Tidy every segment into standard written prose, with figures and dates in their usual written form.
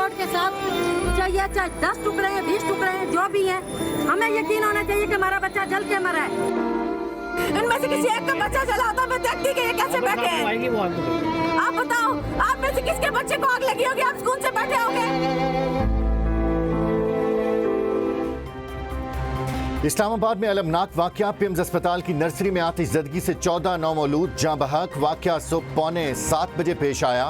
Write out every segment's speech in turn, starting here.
Report के साथ, चाहिए चाहे 10 टुकड़े हैं, 20 टुकड़े हैं, जो भी हैं, हमें यकीन होना चाहिए कि हमारा बच्चा जल के मरा है। इनमें से किसी एक का बच्चा जला होता, मैं देखती कि ये कैसे बैठे हैं। आप बताओ, आप में से किसके बच्चे को आग लगी होगी, आप सुकून से बैठे होंगे? इस्लामाबाद में अलमनाक वाकया, पिम्स अस्पताल की नर्सरी में आतिशज़दगी से 14 नौमौलूद जाँ बहक। वाकया सुबह 6:45 बजे पेश आया।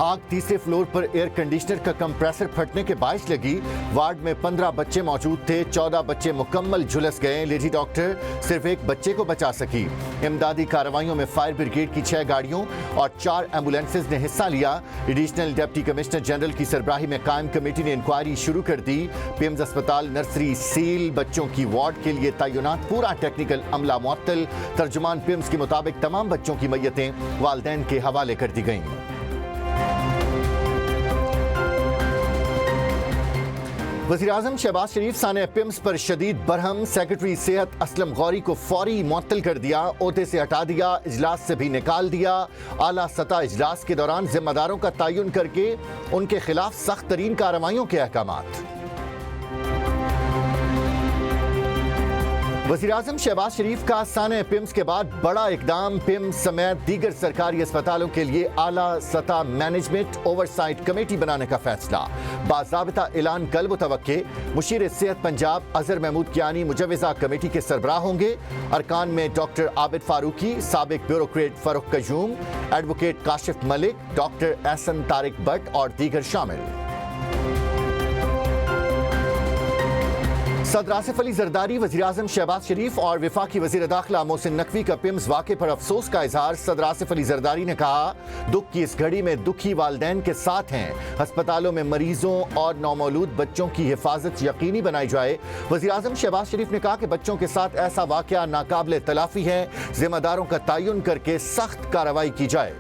आग तीसरे फ्लोर पर एयर कंडीशनर का कंप्रेसर फटने के बायस लगी। वार्ड में 15 बच्चे मौजूद थे, 14 बच्चे मुकम्मल झुलस गए। लेडी डॉक्टर सिर्फ एक बच्चे को बचा सकी। इमदादी कार्रवाइयों में फायर ब्रिगेड की 6 गाड़ियों और 4 एम्बुलेंसेज ने हिस्सा लिया। एडिशनल डिप्टी कमिश्नर जनरल की सरबराही में कायम कमेटी ने इंक्वायरी शुरू कर दी। पिम्स अस्पताल नर्सरी सील, बच्चों की वार्ड के लिए तैनात पूरा टेक्निकल अमला मुअत्तल। तर्जुमान पिम्स के मुताबिक तमाम बच्चों की मैयतें वालिदैन के हवाले कर दी गईं। वज़ीर-ए-आज़म शहबाज शरीफ साने पिम्स पर शदीद बरहम। सेक्रेटरी सेहत असलम गौरी को फौरी मुअत्तल कर दिया, ओहदे से हटा दिया, इजलास से भी निकाल दिया। आला सतह इजलास के दौरान जिम्मेदारों का तयन करके उनके खिलाफ सख्त तरीन कार्रवाइयों के अहकामात। वज़ीर-ए-आज़म शहबाज शरीफ का साने पिम्स के बाद बड़ा इकदाम। पिम्स समेत दीगर सरकारी अस्पतालों के लिए आला सतह मैनेजमेंट ओवरसाइट कमेटी बनाने का फैसला। बाज़ाबिता ऐलान कल मुतवक्के। मुशीर सेहत पंजाब अजहर महमूद कियानी मुजव्विज़ा कमेटी के सरबराह होंगे। अरकान में डॉक्टर आबिद फारूकी, साबिक bureaucrat Farrukh Qayyum, advocate Kashif Malik, doctor Ehsan Tariq Bhatt और दीगर शामिल। सदर आसिफ अली जरदारी, वज़ीर-ए-आज़म शहबाज शरीफ और वफाकी वज़ीर दाखिला मोहसिन नकवी का पिम्स वाक़े पर अफसोस का इजहार। सदर आसिफ अली जरदारी ने कहा, दुख की इस घड़ी में दुखी वालिदैन के साथ हैं। अस्पतालों में मरीजों और नौमौलूद बच्चों की हिफाजत यकीनी बनाई जाए। वज़ीर-ए-आज़म शहबाज शरीफ ने कहा कि बच्चों के साथ ऐसा वाक़या नाकाबिले तलाफी है, जिम्मेदारों का तयन करके सख्त कार्रवाई की जाए।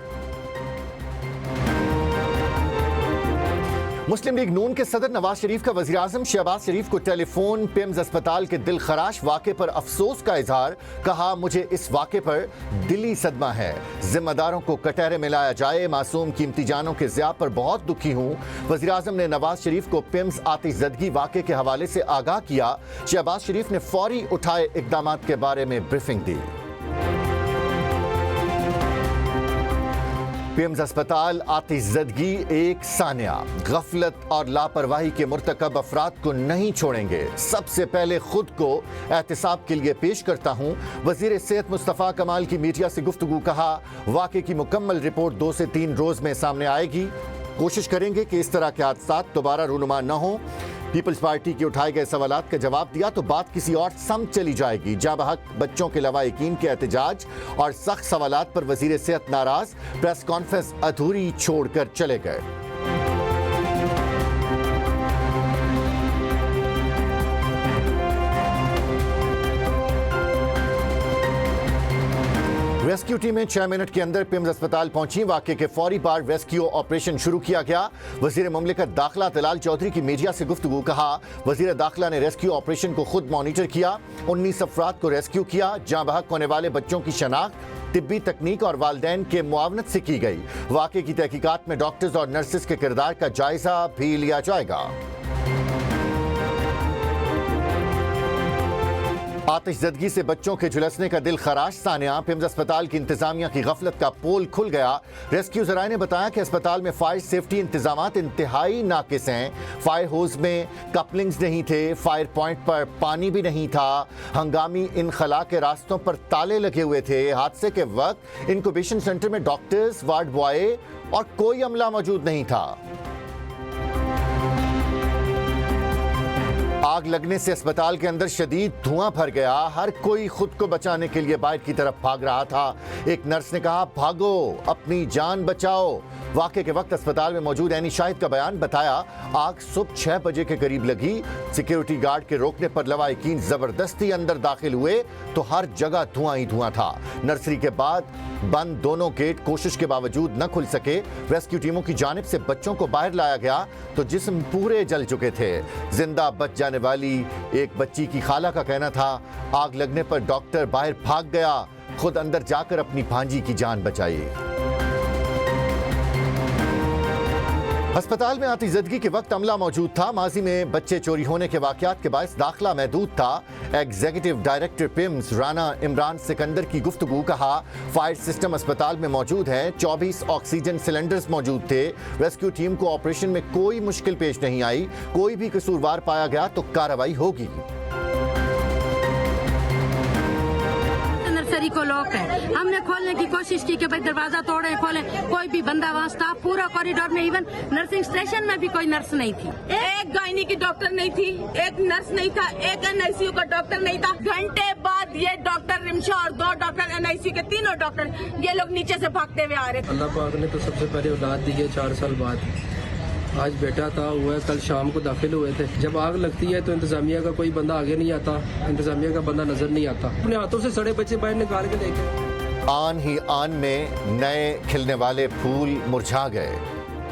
मुस्लिम लीग नून के सदर नवाज शरीफ का वज़ीर-ए-आज़म शहबाज शरीफ को टेलीफोन। पिम्स अस्पताल के दिल खराश वाक़े पर अफसोस का इजहार। कहा, मुझे इस वाक़े पर दिली सदमा है, जिम्मेदारों को कटहरे में लाया जाए। मासूम कीमती जानों के ज़िया पर बहुत दुखी हूँ। वज़ीर-ए-आज़म ने नवाज शरीफ को पिम्स आतिशज़दगी वाक़े के हवाले से आगाह किया। शहबाज शरीफ ने फौरी उठाए इक़दामात के बारे में ब्रीफिंग दी। पिम्स अस्पताल आतिशज़दगी एक सानिया, गफलत और लापरवाही के मुर्तकब अफराद को नहीं छोड़ेंगे। सबसे पहले खुद को एहतिसाब के लिए पेश करता हूँ। वज़ीर सेहत मुस्तफ़ा कमाल की मीडिया से गुफ्तगू। कहा, वाक़े की मुकम्मल रिपोर्ट 2 से 3 रोज़ में सामने आएगी। कोशिश करेंगे कि इस तरह के हादसात दोबारा रूनुमा न हो। पीपल्स पार्टी के उठाए गए सवालात का जवाब दिया तो बात किसी और समझ चली जाएगी। जाँ बहक बच्चों के लवाहिकीन के एहतजाज और सख्त सवालात पर वज़ीर सेहत नाराज, प्रेस कॉन्फ्रेंस अधूरी छोड़कर चले गए। रेस्क्यू टीमें 6 मिनट के अंदर पिम्स अस्पताल पहुंची। वाक़े के फौरी बाद रेस्क्यू ऑपरेशन शुरू किया गया। वज़ीर मुमलिकत दाखिला तलाल चौधरी की मीडिया से गुफ्तगू। कहा, वज़ीर दाखिला ने रेस्क्यू ऑपरेशन को खुद मॉनिटर किया। 19 अफराद को रेस्क्यू किया। जाँ बहक होने वाले बच्चों की शनाख्त तिब्बी तकनीक और वालिदैन के मुआवनत से की गई। वाक़े की तहकीकात में डॉक्टर्स और नर्सेस के किरदार का जायजा भी लिया जाएगा। आतिशज़दगी से बच्चों के झुलसने का दिल खराश सानिया। पिम्स अस्पताल की इंतजामिया की गफलत का पोल खुल गया। रेस्क्यू ज़राए ने बताया कि अस्पताल में फायर सेफ्टी इंतजामात इंतहाई नाकिस हैं। फायर होज में कपलिंग्स नहीं थे, फायर पॉइंट पर पानी भी नहीं था, हंगामी इनखला के रास्तों पर ताले लगे हुए थे। हादसे के वक्त इंक्यूबेशन सेंटर में डॉक्टर्स, वार्ड बॉय और कोई अमला मौजूद नहीं था। आग लगने से अस्पताल के अंदर शदीद धुआं भर गया। हर कोई खुद को बचाने के लिए बाहर की तरफ भाग रहा था। एक नर्स ने कहा, भागो, अपनी जान बचाओ। वाक़े के वक्त अस्पताल में मौजूद एनी शाहिद का बयान बताया, आग सुबह 6 बजे के करीब लगी। सिक्योरिटी गार्ड के रोकने पर लवाहिकीन जबरदस्ती अंदर दाखिल हुए तो हर जगह धुआं ही धुआं था। नर्सरी के बाद बंद दोनों गेट कोशिश के बावजूद न खुल सके। रेस्क्यू टीमों की जानिब से बच्चों को बाहर लाया गया तो जिस्म पूरे जल चुके थे। जिंदा बच जाने वाली एक बच्ची की खाला का कहना था, आग लगने पर डॉक्टर बाहर भाग गया, खुद अंदर जाकर अपनी भांजी की जान बचाई। अस्पताल में आतिशज़दगी के वक्त अमला मौजूद था। माजी में बच्चे चोरी होने के वाकयात के बायस दाखिला महदूद था। Executive director PIMS Rana Imran Sikandar की गुफ्तगू, कहा फायर सिस्टम अस्पताल में मौजूद है, 24 ऑक्सीजन सिलेंडर्स मौजूद थे। रेस्क्यू टीम को ऑपरेशन में कोई मुश्किल पेश नहीं आई। कोई भी कसूरवार पाया गया तो कार्रवाई होगी। नर्सरी को लॉक है, हमने खोलने की कोशिश की कि भाई दरवाजा तोड़े खोलें, कोई भी बंदा वहाँ स्टाफ पूरा कॉरिडोर में, इवन नर्सिंग स्टेशन में भी कोई नर्स नहीं थी, एक गायनी की डॉक्टर नहीं थी, एक नर्स नहीं था, एक एनआईसीयू का डॉक्टर नहीं था। घंटे बाद ये डॉक्टर रिमशा और 2 डॉक्टर एनआईसीयू के 3 डॉक्टर ये लोग नीचे से भागते हुए आ रहे थे। अल्लाह पाक ने तो सबसे पहले औलाद दी है 4 साल बाद। आज बेटा था हुआ है, कल शाम को दाखिल हुए थे। जब आग लगती है तो इंतजामिया का कोई बंदा आगे नहीं आता, इंतजामिया का बंदा नजर नहीं आता। अपने हाथों से सड़े बच्चे बाहर निकाल के लेके आन ही आन में नए खिलने वाले फूल मुरझा गए।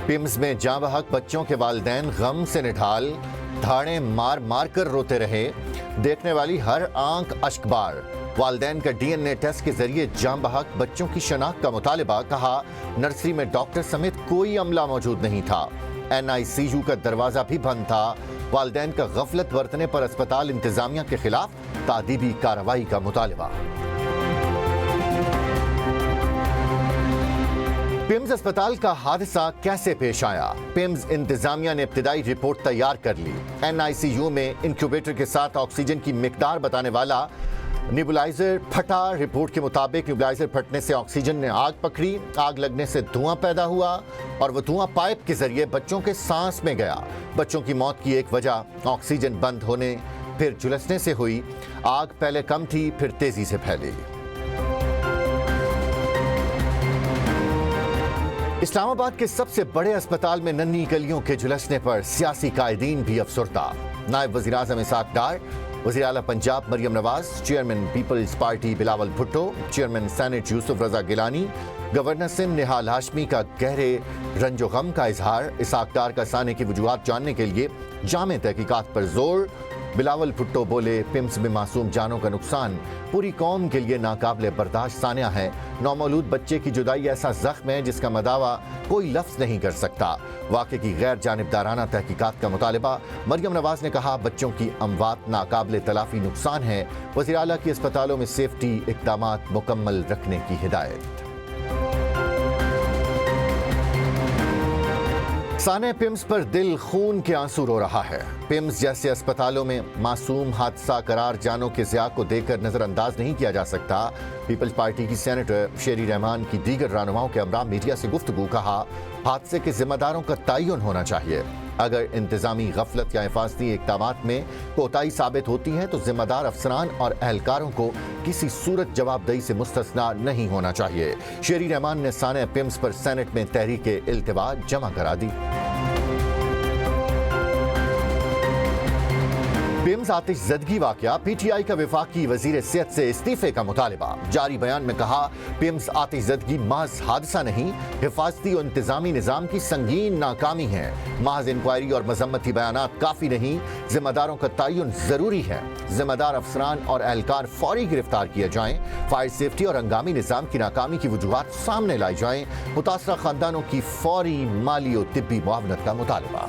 पिम्स में जाँ बहक बच्चों के वालिदैन गम से निढाल, धाड़े मार मार कर रोते रहे। देखने वाली हर आंख अश्कबार। वालिदैन का डीएनए टेस्ट के जरिए जाँ बहक बच्चों की शनाख्त का मुतालिबा। कहा नर्सरी में डॉक्टर समेत कोई अमला मौजूद नहीं था। एनआईसीयू का दरवाजा भी बंद था। वालिदैन का गफलत बरतने पर अस्पताल इंतजामिया के खिलाफ तादीबी कार्रवाई का मुतालिबा। पिम्स अस्पताल का हादसा कैसे पेश आया? पिम्स इंतजामिया ने इब्तिदाई रिपोर्ट तैयार कर ली। एनआईसीयू में इंक्यूबेटर के साथ ऑक्सीजन की मिकदार बताने वाला नेबुलाइजर फटा। रिपोर्ट के मुताबिक नेबुलाइजर फटने से ऑक्सीजन ने आग पकड़ी। आग लगने से धुआं पैदा हुआ और वो धुआं पाइप के जरिए बच्चों के सांस में गया। बच्चों की मौत की एक वजह ऑक्सीजन बंद होने फिर झुलसने से हुई। आग पहले कम थी, फिर तेजी से फैली। इस्लामाबाद के सबसे बड़े अस्पताल में नन्ही गलियों के झुलसने पर सियासी कायदीन भी अफसरदा। नायब वज़ीर आज़म इसाक डार, वज़ीर आला Punjab Maryam Nawaz, chairman Peoples Party Bilawal Bhutto, chairman senate Yousuf Raza Gilani, governor Sindh Nihal Hashmi का गहरे रंजो गम का इजहार। इसाक डार का साने की वजूहात जानने के लिए जामे तहकीकात पर जोर। बिलावल भुट्टो बोले पिम्स में मासूम जानों का नुकसान पूरी कौम के लिए नाकाबिले बर्दाश्त सानिया है। नौमौलूद बच्चे की जुदाई ऐसा जख्म है जिसका मदावा कोई लफ्ज नहीं कर सकता। वाक़े की गैर जानिबदाराना तहकीकात का मुतालिबा। मरियम नवाज ने कहा बच्चों की अमवात नाकाबिले तलाफी नुकसान है। वज़ीर आला की अस्पतालों में सेफ्टी इक़दामात मुकम्मल रखने की हिदायत। साने पिम्स पर दिल खून के आंसू रो रहा है। पिम्स जैसे अस्पतालों में मासूम हादसा करार जानों के ज़िया को देखकर नजरअंदाज नहीं किया जा सकता। पीपल्स पार्टी की सेनेटर शेरी रहमान की दीगर रहनुमाओं के हमरा मीडिया से गुफ्तगू। कहा हादसे के जिम्मेदारों का तयन होना चाहिए। अगर इंतजामी गफलत या हिफाजती इक़दामात में कोताही साबित होती है तो जिम्मेदार अफसरान और एहलकारों को किसी सूरत जवाबदेही से मुस्तस्ना नहीं होना चाहिए। शेरी रहमान ने साने पिम्स पर सेनेट में तहरीक इल्तिवा जमा करा दी। पिम्स आतिशज़दगी वाक़या, पीटीआई का वफाकी वज़ीर सेहत से इस्तीफे का मुतालिबा। जारी बयान में कहा पिम्स आतिशज़दगी महज हादसा नहीं, हिफाजती और इंतजामी निज़ाम की संगीन नाकामी है। महज इंक्वायरी और मजम्मती बयानात काफ़ी नहीं, जिम्मेदारों का तयन ज़रूरी है। जिम्मेदार अफसरान और एहलकार फौरी गिरफ्तार किए जाएं। फायर सेफ्टी और हंगामी निज़ाम की नाकामी की वजूहात सामने लाई जाएं। मुतासरा खानदानों की फौरी माली और तिब्बी मुआवनत का मुतालिबा।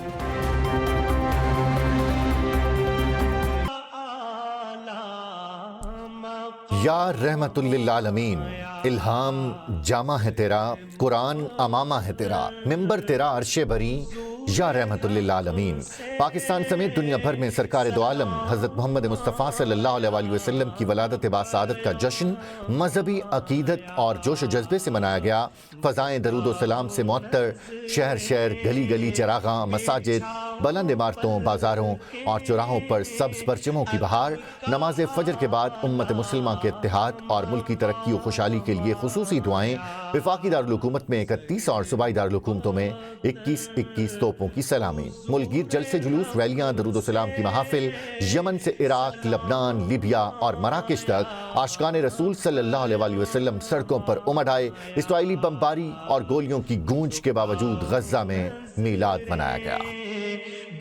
या रहमतुल्लिल आलमीन, इल्हाम जामा है तेरा, कुरान अमामा है तेरा, मिंबर तेरा अर्शे भरी, या रहमतुल्लिल आलमीन। पाकिस्तान समेत दुनिया भर में सरकार दो आलम हज़रत मोहम्मद मुस्तफ़ा सल्लल्लाहु अलैहि वसल्लम की वलादत बासआदत का जश्न मजहबी अकीदत और जोश जज्बे से मनाया गया। फ़ज़ाएँ दरूद व सलाम से मुअत्तर, शहर शहर गली गली चरागां, मसाजिद, बुलंद इमारतों, बाजारों और चौराहों पर सब्ज़ परचमों की बहार। नमाज फजर के बाद उम्मत मुस्लिमा के इत्तेहाद और मुल्क की तरक्की और खुशहाली के लिए खुसूसी दुआएं। वफाकी दारुल हुकूमत में 31 और सूबाई दारुल हुकूमतों में 21-21 तोपों की सलामी। मुल्कगीर जलसे जुलूस, रैलियां, दरूद सलाम की महफिल। यमन से इराक, लबनान, लीबिया और मराकश तक आशिकान रसूल सल्लल्लाहु अलैहि वसल्लम सड़कों पर उमड़ आए। इस्राईली बमबारी और गोलियों की गूंज के बावजूद गजा में मीलाद मनाया गया।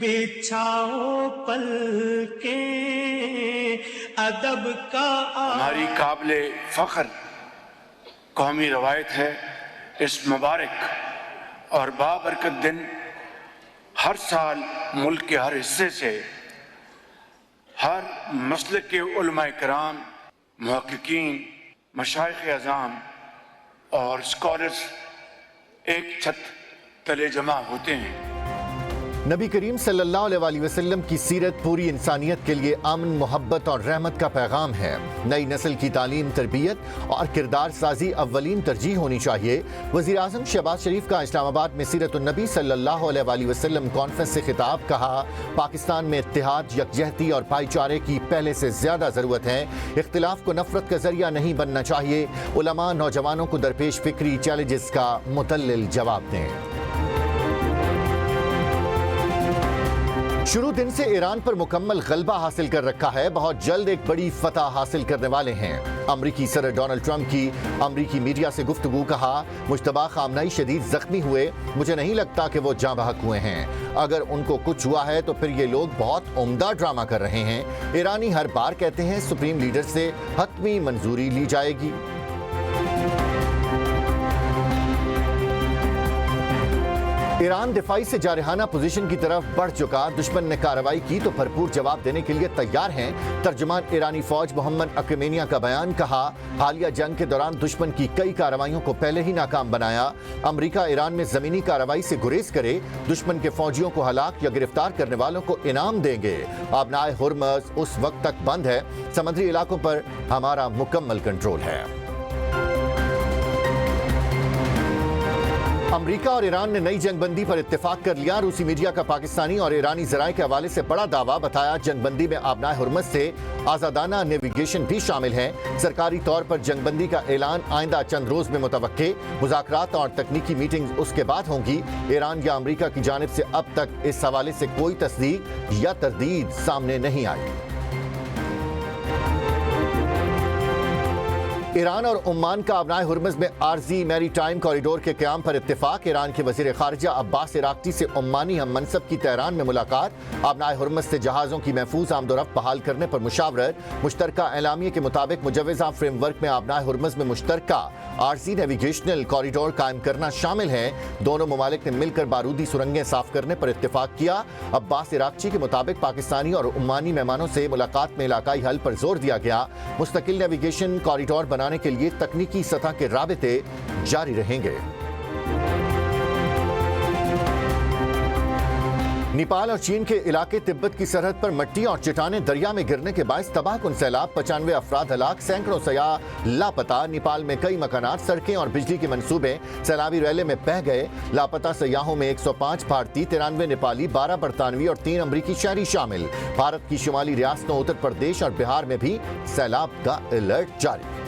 बिछाओ पल के अदब का हमारी काबिले फख्र कौमी रवायत है। इस मुबारक और बाबरकत दिन हर साल मुल्क के हर हिस्से से हर मसलक के उलमाए कराम, मुहक्किकीन, मशाइख अज़ाम और स्कॉलर्स एक छत तले जमा होते हैं। नबी करीम सल्लल्लाहु अलैहि वसल्लम की सीरत पूरी इंसानियत के लिए अमन, मोहब्बत और रहमत का पैगाम है। नई नस्ल की तालीम, तरबियत और किरदार साजी अव्वलीन तरजीह होनी चाहिए। वज़ीर आज़म शहबाज शरीफ का इस्लामाबाद में सीरत-उन-नबी सल्लल्लाहु अलैहि वसल्लम कॉन्फ्रेंस से खिताब। कहा, पाकिस्तान में इत्तेहाद, यकजहती और भाईचारे की पहले से ज़्यादा ज़रूरत है। इख्तिलाफ को नफरत का ज़रिया नहीं बनना चाहिए। उलमा नौजवानों को दरपेश फिक्री चैलेंजेस का मुतल्लिल जवाब दें। शुरू दिन से ईरान पर मुकम्मल गलबा हासिल कर रखा है। बहुत जल्द एक बड़ी फतह हासिल करने वाले हैं। अमरीकी सदर डोनाल्ड ट्रंप की अमरीकी मीडिया से गुफ्तगू। कहा, मुश्तबा खामनई शदीद जख्मी हुए, मुझे नहीं लगता कि वो जाँ बहक हुए हैं। अगर उनको कुछ हुआ है तो फिर ये लोग बहुत उम्दा ड्रामा कर रहे हैं। ईरानी हर बार कहते हैं सुप्रीम लीडर से हतमी मंजूरी ली जाएगी। ईरान दिफाई से जारहाना पोजीशन की तरफ बढ़ चुका। दुश्मन ने कार्रवाई की तो भरपूर जवाब देने के लिए तैयार हैं। तर्जुमान ईरानी फौज मोहम्मद अकमेनिया का बयान। कहा, हालिया जंग के दौरान दुश्मन की कई कार्रवाइयों को पहले ही नाकाम बनाया। अमरीका ईरान में जमीनी कार्रवाई से गुरेज करे, दुश्मन के फौजियों को हलाक या गिरफ्तार करने वालों को इनाम देंगे। आबनाए हुर्मुज़ उस वक्त तक बंद है, समुद्री इलाकों पर हमारा मुकम्मल कंट्रोल है। अमरीका और ईरान ने नई जंगबंदी पर इत्तेफाक कर लिया। रूसी मीडिया का पाकिस्तानी और ईरानी ज़राए के हवाले से बड़ा दावा। बताया, जंगबंदी में आबनाए हुर्मुज़ से आज़ादाना नेविगेशन भी शामिल है। सरकारी तौर पर जंगबंदी का ऐलान आइंदा चंद रोज में मुतवक्के। मुज़ाकरात और तकनीकी मीटिंग उसके बाद होंगी। ईरान या अमरीका की जानिब से अब तक इस हवाले से कोई तस्दीक या तरदीद सामने नहीं आई। ईरान और ओमान का आबनाए हुर्मुज़ में आर्जी मैरी टाइम कॉरिडोर के क़याम पर इत्तेफाक। ईरान के वज़ीर ख़ारिजा अब्बास इराक़ची से ओमानी हम मनसब की तेहरान में मुलाकात। आबनाए हुर्मुज़ से जहाज़ों की महफूज आमदोरफ्त बहाल करने पर मुशावरत। मुश्तरका एलामिया के मुताबिक मुजव्वज़ा फ्रेमवर्क में आबनाए हुर्मुज़ में मुश्तरका आर्जी नेविगेशनल कॉरिडोर कायम करना शामिल है। दोनों ममालिक ने मिलकर बारूदी सुरंगें साफ करने पर इत्तेफाक किया। अब्बास इराक़ची के मुताबिक पाकिस्तानी और ओमानी मेहमानों से मुलाकात में इलाकाई हल पर जोर दिया गया। मुस्तकिल नेविगेशन कॉरिडोर बनाने के लिए तकनीकी सतह के राबिते जारी रहेंगे। नेपाल और चीन के इलाके तिब्बत की सरहद पर मट्टी और चट्टानें दरिया में गिरने के बायस तबाहकुन सैलाब। 95 अफराद हलाक, सैकड़ों सयाह लापता। नेपाल में कई मकानात, सड़कें और बिजली के मंसूबे सैलाबी रैले में बह गए। लापता सयाहों में 105 भारतीय, 93 नेपाली, 12 बरतानवी और 3 अमरीकी शहरी शामिल। भारत की शुमाली रियासतों उत्तर प्रदेश और बिहार में भी सैलाब का अलर्ट जारी।